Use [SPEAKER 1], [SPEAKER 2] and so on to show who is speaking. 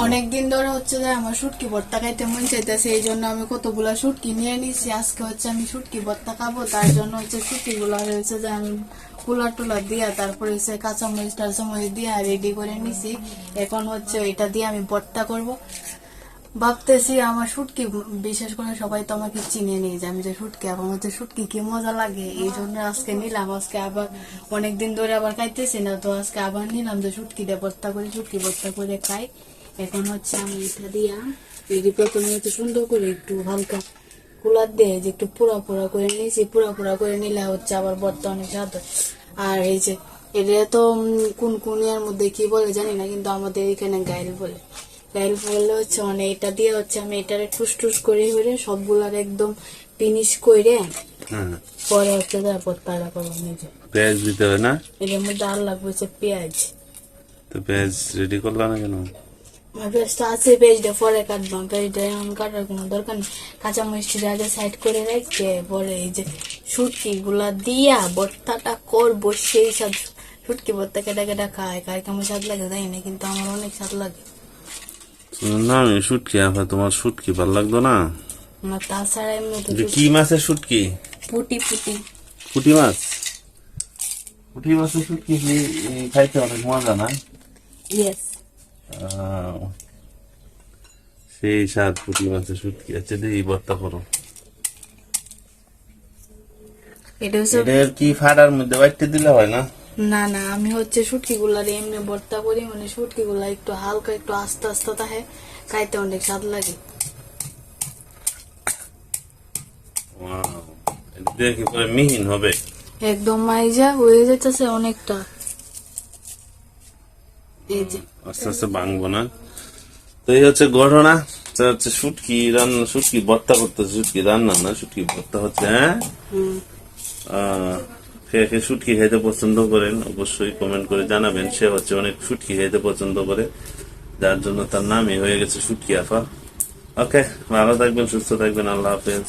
[SPEAKER 1] অনেকদিন ধরে হচ্ছে যে আমার শুটকি ভর্তা খাইতে মন চাইতেছে, এই জন্য আমি কতগুলা শুটকি নিয়ে নিছি। আজকে হচ্ছে আমি শুটকি ভর্তা খাবো, তার জন্য হচ্ছে শুটকি গুলা হয়েছে যে আমি কুলার টুলার দিয়া তারপরে হচ্ছে কাঁচামরিচ টাচামরিচ দিয়া রেডি করে নিছি। এখন হচ্ছে এটা দিয়ে আমি ভর্তা করব। ভাবতেছি আমার শুটকি, বিশেষ করে সবাই তো আমাকে চিনে নিয়ে যে আমি যে শুটকি, আমার হচ্ছে শুটকি কি মজা লাগে, এই জন্য আজকে নিলাম। আজকে আবার অনেকদিন ধরে আবার খাইতেছি না, তো আজকে আবার নিলাম যে শুটকি দিয়ে ভর্তা করে, শুটকি ভর্তা করে খাই। এখন হচ্ছে আমি এটা দিয়া রেডি, প্রথমে হচ্ছে সুন্দর করে একটু হালকা কুলার দিয়ে যে একটু পুরা পুরা করে নিয়েছি। পুরা পুরা করে নিলে হচ্ছে আবার ভর্তা অনেক স্বাদ হয়। আর এই যে এটা তো কোন কোন এর মধ্যে কি বলে জানি না, কিন্তু আমাদের এখানে গাইল বলে। গাইল বললে হচ্ছে মানে এটা দিয়ে হচ্ছে আমি এটারে টুস টুস করে হইলে সবগুলার একদম ফিনিশ করে পরে হচ্ছে ভর্তাটা করবো নিজে।
[SPEAKER 2] পেঁয়াজ দিতে হবে না?
[SPEAKER 1] এটার মধ্যে আর লাগবে হচ্ছে পেঁয়াজ।
[SPEAKER 2] তো পেঁয়াজ রেডি করলাম না কেন?
[SPEAKER 1] পেঁয়াজটা আছে, পেঁয়াজটা পরে কাটবাম, পেঁয়াজটা এখন কাটার কোনো দরকার নেই। কাঁচামরিচটা আগে সাইড করে রেখে পরে এই যে শুটকি গুলা দিয়া ভর্তাটা করবো, সেই স্বাদ। শুটকি ভর্তা কেটে কেটে খায়, খায় কেমন স্বাদ লাগে তাই না, কিন্তু আমার অনেক স্বাদ লাগে।
[SPEAKER 2] না আমি শুটকি আপা, তোমার শুটকি ভালো লাগতো না?
[SPEAKER 1] আমার তাছাড়া এমনি তো
[SPEAKER 2] কি মাছের শুটকি?
[SPEAKER 1] পুটি পুটি
[SPEAKER 2] পুঁটি মাছ। পুঁটি মাছের শুটকি খাইতে অনেক মজা না?
[SPEAKER 1] ইয়েস।
[SPEAKER 2] সেই স্বাদ পুঁটি মাছের শুটকি। আচ্ছা দেখি ভর্তা করো।
[SPEAKER 1] এটা হচ্ছে
[SPEAKER 2] এটার কি ফাটার মধ্যে বাইটে দিলে হয় না?
[SPEAKER 1] না না, আমি হচ্ছে শুটকি গুলা এমনি ভর্তা করি, মানে শুটকি গুলা একটু হালকা একটু আস্তে আস্তে থাকে, খাইতে অনেক স্বাদ লাগে।
[SPEAKER 2] Wow, এটা দিয়ে কি করে মিহিন হবে?
[SPEAKER 1] একদম মাইজা হয়ে যাইতেছে অনেকটা। এই যে
[SPEAKER 2] আস্তে আস্তে ভাঙবো না? তো এই হচ্ছে ঘটনা। হচ্ছে শুটকি রান্না, শুটকি ভর্তা করতেছে, শুটকি রান্না না, শুটকি ভর্তা হচ্ছে। হ্যাঁ, কে শুটকি খাইতে পছন্দ করেন অবশ্যই কমেন্ট করে জানাবেন। সে হচ্ছে অনেক শুটকি খাইতে পছন্দ করে, যার জন্য তার নামই হয়ে গেছে শুটকি আফা। ওকে, ভালো থাকবেন, সুস্থ থাকবেন, আল্লাহ হাফেজ।